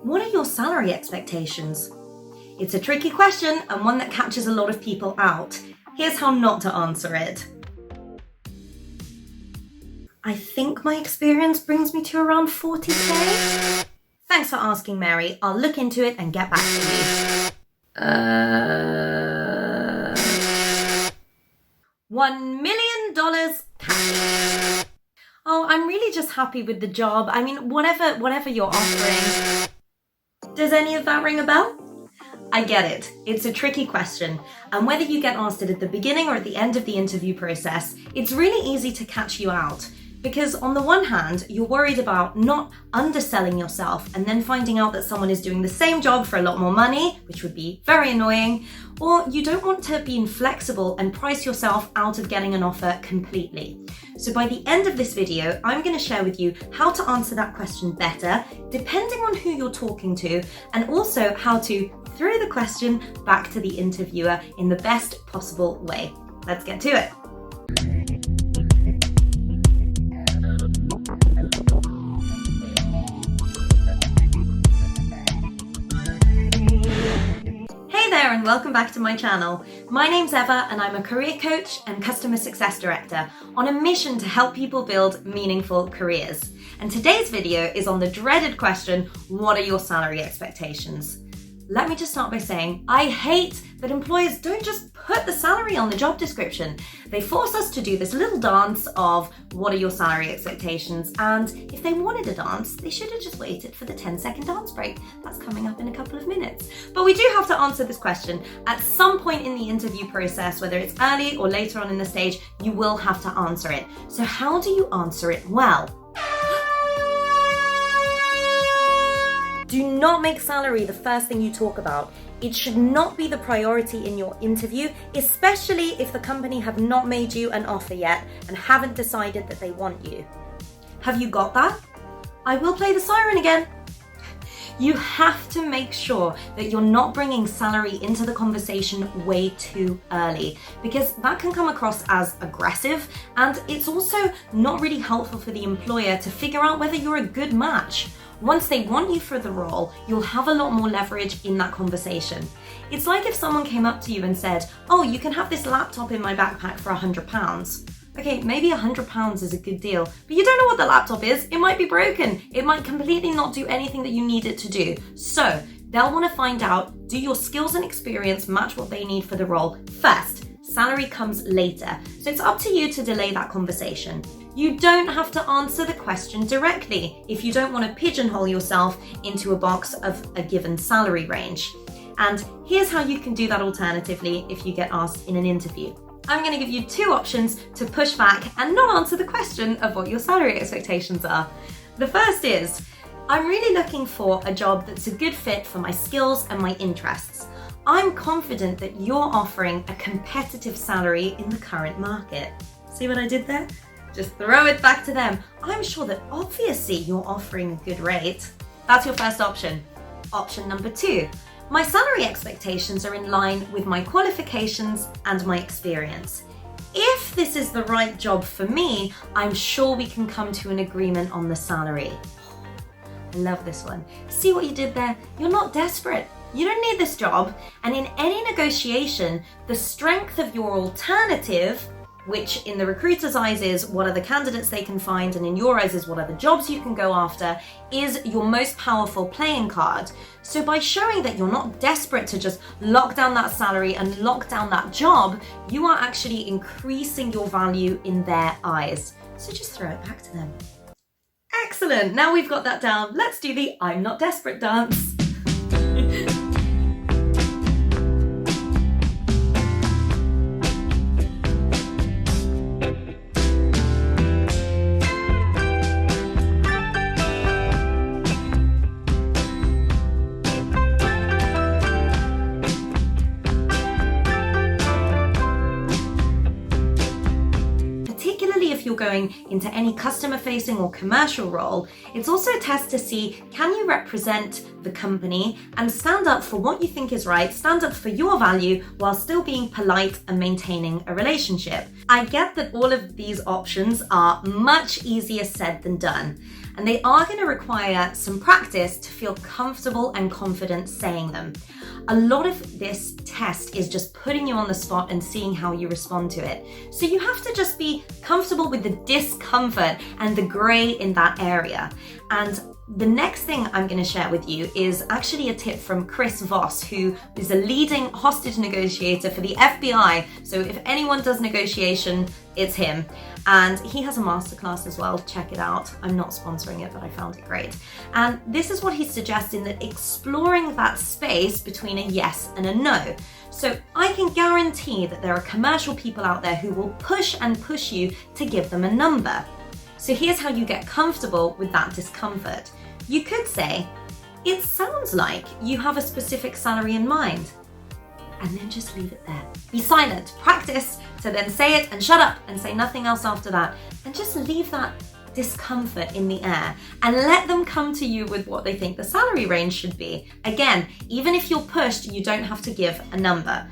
What are your salary expectations? It's a tricky question and one that catches a lot of people out. Here's how not to answer it. I think my experience brings me to around 40k. Thanks for asking, Mary. I'll look into it and get back to you. $1 million cash. Oh, I'm really just happy with the job. I mean, whatever you're offering. Does any of that ring a bell? I get it. It's a tricky question. And whether you get asked it at the beginning or at the end of the interview process, it's really easy to catch you out. Because on the one hand, you're worried about not underselling yourself and then finding out that someone is doing the same job for a lot more money, which would be very annoying, or you don't want to be inflexible and price yourself out of getting an offer completely. So by the end of this video, I'm going to share with you how to answer that question better, depending on who you're talking to, and also how to throw the question back to the interviewer in the best possible way. Let's get to it. And welcome back to my channel. My name's Eva and I'm a career coach and customer success director on a mission to help people build meaningful careers. And today's video is on the dreaded question, what are your salary expectations? Let me just start by saying, I hate that employers don't just put the salary on the job description. They force us to do this little dance of what are your salary expectations? And if they wanted a dance, they should have just waited for the 10-second dance break. That's coming up in a couple of minutes. But we do have to answer this question. At some point in the interview process, whether it's early or later on in the stage, you will have to answer it. So how do you answer it well? Do not make salary the first thing you talk about. It should not be the priority in your interview, especially if the company have not made you an offer yet and haven't decided that they want you. Have you got that? I will play the siren again. You have to make sure that you're not bringing salary into the conversation way too early, because that can come across as aggressive, and it's also not really helpful for the employer to figure out whether you're a good match. Once they want you for the role, you'll have a lot more leverage in that conversation. It's like if someone came up to you and said, oh, you can have this laptop in my backpack for £100. Okay, maybe £100 is a good deal, but you don't know what the laptop is. It might be broken. It might completely not do anything that you need it to do. So they'll want to find out, do your skills and experience match what they need for the role first? Salary comes later. So it's up to you to delay that conversation. You don't have to answer the question directly if you don't want to pigeonhole yourself into a box of a given salary range. And here's how you can do that alternatively if you get asked in an interview. I'm going to give you two options to push back and not answer the question of what your salary expectations are. The first is, I'm really looking for a job that's a good fit for my skills and my interests. I'm confident that you're offering a competitive salary in the current market. See what I did there? Just throw it back to them. I'm sure that obviously you're offering a good rate. That's your first option. Option number two, my salary expectations are in line with my qualifications and my experience. If this is the right job for me, I'm sure we can come to an agreement on the salary. I love this one. See what you did there? You're not desperate. You don't need this job. And in any negotiation, the strength of your alternative, which in the recruiter's eyes is what are the candidates they can find, and in your eyes is what are the jobs you can go after, is your most powerful playing card. So by showing that you're not desperate to just lock down that salary and lock down that job, you are actually increasing your value in their eyes. So just throw it back to them. Excellent, now we've got that down. Let's do the I'm not desperate dance. If you're going into any customer facing or commercial role, it's also a test to see, can you represent the company, and stand up for what you think is right, stand up for your value while still being polite and maintaining a relationship. I get that all of these options are much easier said than done, and they are going to require some practice to feel comfortable and confident saying them. A lot of this test is just putting you on the spot and seeing how you respond to it. So you have to just be comfortable with the discomfort and the gray in that area. And the next thing I'm going to share with you is actually a tip from Chris Voss, who is a leading hostage negotiator for the FBI. So if anyone does negotiation, it's him. And he has a masterclass as well. Check it out. I'm not sponsoring it, but I found it great. And this is what he's suggesting, that exploring that space between a yes and a no. So I can guarantee that there are commercial people out there who will push and push you to give them a number. So here's how you get comfortable with that discomfort. You could say, it sounds like you have a specific salary in mind. And then just leave it there. Be silent, practice to then say it and shut up and say nothing else after that. And just leave that discomfort in the air and let them come to you with what they think the salary range should be. Again, even if you're pushed, you don't have to give a number.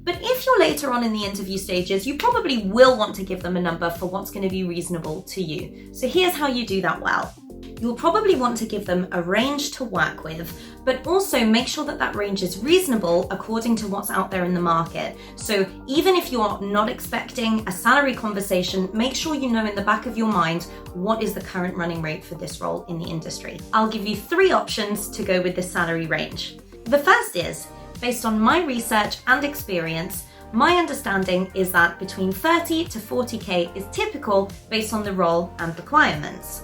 But if you're later on in the interview stages, you probably will want to give them a number for what's going to be reasonable to you. So here's how you do that well. You'll probably want to give them a range to work with, but also make sure that that range is reasonable according to what's out there in the market. So even if you're not expecting a salary conversation, make sure you know in the back of your mind what is the current running rate for this role in the industry. I'll give you 3 options to go with this salary range. The first is, based on my research and experience, my understanding is that between 30 to 40k is typical based on the role and requirements.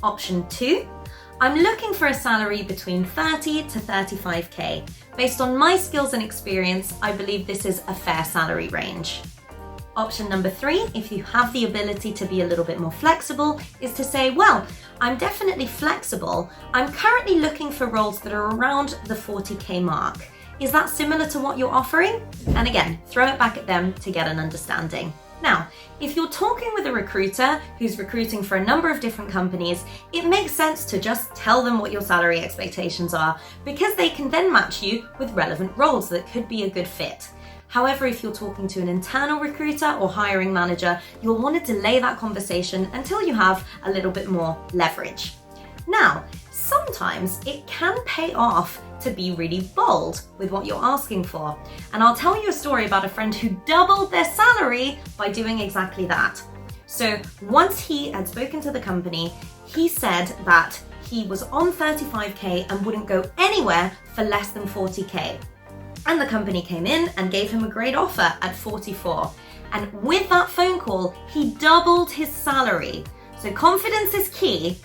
Option 2, I'm looking for a salary between 30 to 35k. Based on my skills and experience, I believe this is a fair salary range. Option number 3, if you have the ability to be a little bit more flexible, is to say, well, I'm definitely flexible. I'm currently looking for roles that are around the 40k mark. Is that similar to what you're offering? And again, throw it back at them to get an understanding. Now, if you're talking with a recruiter who's recruiting for a number of different companies, it makes sense to just tell them what your salary expectations are, because they can then match you with relevant roles that could be a good fit. However, if you're talking to an internal recruiter or hiring manager, you'll want to delay that conversation until you have a little bit more leverage. Now, sometimes it can pay off to be really bold with what you're asking for. And I'll tell you a story about a friend who doubled their salary by doing exactly that. So once he had spoken to the company, he said that he was on 35k and wouldn't go anywhere for less than 40k. And the company came in and gave him a great offer at 44. And with that phone call, he doubled his salary. So confidence is key.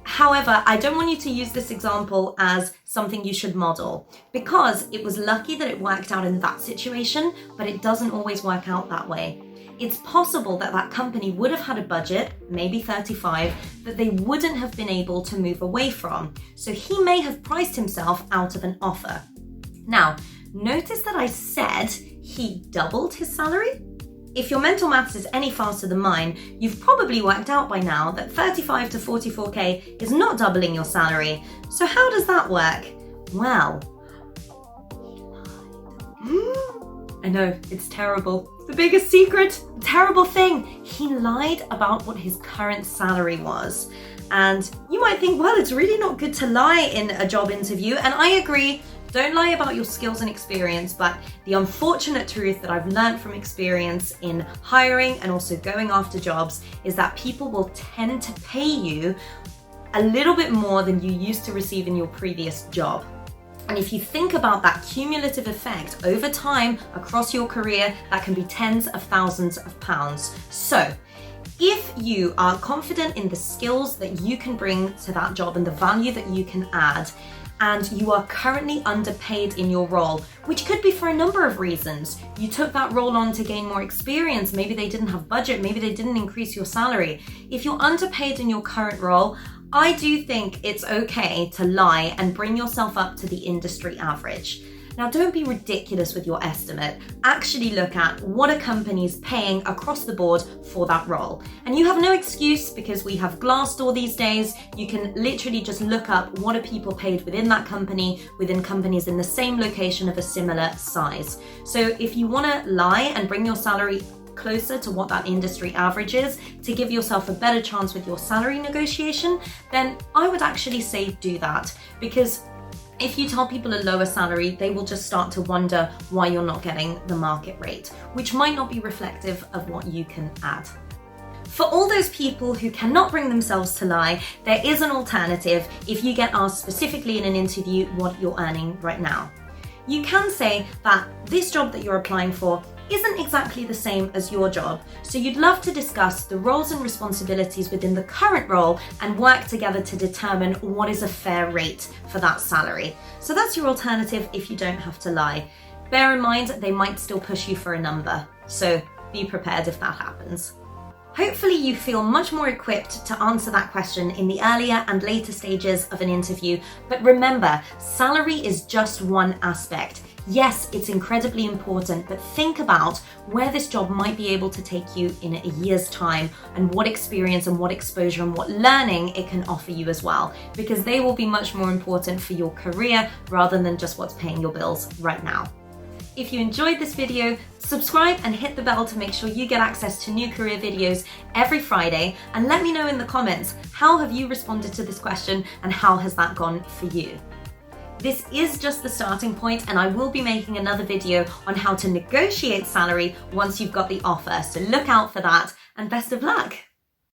However, I don't want you to use this example as something you should model, because it was lucky that it worked out in that situation, but it doesn't always work out that way. It's possible that that company would have had a budget, maybe 35, that they wouldn't have been able to move away from. So he may have priced himself out of an offer. Now, notice that I said he doubled his salary. If your mental maths is any faster than mine, you've probably worked out by now that 35 to 44k is not doubling your salary. So how does that work? Well, I know, it's terrible. The biggest secret, terrible thing. He lied about what his current salary was. And you might think, well, it's really not good to lie in a job interview. And I agree. Don't lie about your skills and experience, but the unfortunate truth that I've learned from experience in hiring and also going after jobs is that people will tend to pay you a little bit more than you used to receive in your previous job. And if you think about that cumulative effect over time across your career, that can be tens of thousands of pounds. So if you are confident in the skills that you can bring to that job and the value that you can add, and you are currently underpaid in your role, which could be for a number of reasons. You took that role on to gain more experience, maybe they didn't have budget, maybe they didn't increase your salary. If you're underpaid in your current role, I do think it's okay to lie and bring yourself up to the industry average. Now, don't be ridiculous with your estimate. Actually look at what are companies paying across the board for that role. And you have no excuse because we have Glassdoor these days. You can literally just look up what are people paid within that company, within companies in the same location of a similar size. So if you want to lie and bring your salary closer to what that industry average is to give yourself a better chance with your salary negotiation, then I would actually say do that, because if you tell people a lower salary, they will just start to wonder why you're not getting the market rate, which might not be reflective of what you can add. For all those people who cannot bring themselves to lie, there is an alternative if you get asked specifically in an interview what you're earning right now. You can say that this job that you're applying for isn't exactly the same as your job, so you'd love to discuss the roles and responsibilities within the current role and work together to determine what is a fair rate for that salary. So that's your alternative if you don't have to lie. Bear in mind, they might still push you for a number, so be prepared if that happens. Hopefully you feel much more equipped to answer that question in the earlier and later stages of an interview, but remember, salary is just one aspect. Yes, it's incredibly important, but think about where this job might be able to take you in a year's time and what experience and what exposure and what learning it can offer you as well, because they will be much more important for your career rather than just what's paying your bills right now. If you enjoyed this video, subscribe and hit the bell to make sure you get access to new career videos every Friday, and let me know in the comments, how have you responded to this question and how has that gone for you? This is just the starting point, and I will be making another video on how to negotiate salary once you've got the offer, so look out for that and best of luck.